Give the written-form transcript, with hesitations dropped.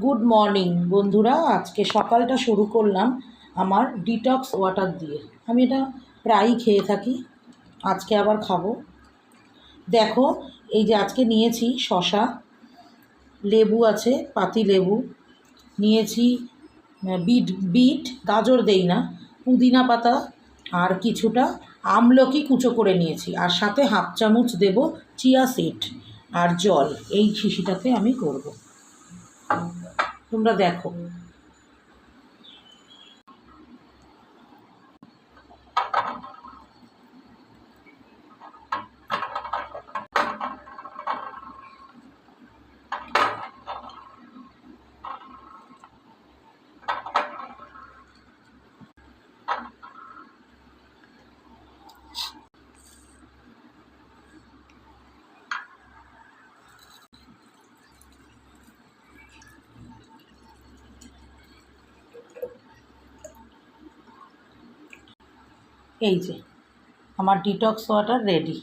Good morning বন্ধুরা। আজকে সকালটা শুরু করলাম আমার ডিটক্স ওয়াটার দিয়ে। আমি এটা প্রায়ই খেয়ে থাকি, আজকে আবার খাবো। দেখো, এই যে আজকে নিয়েছি শশা, লেবু আছে, পাতি লেবু নিয়েছি, বিট বিট গাজর দেই না, পুদিনা পাতা আর কিছুটা আমলকি কুচো করে নিয়েছি, আর সাথে হাফ চামচ দেব চিয়া সিড আর জল। এই শিশিটাতে আমি করব, তোমরা দেখো। এই যে আমার ডিটক্স ওয়াটার রেডি।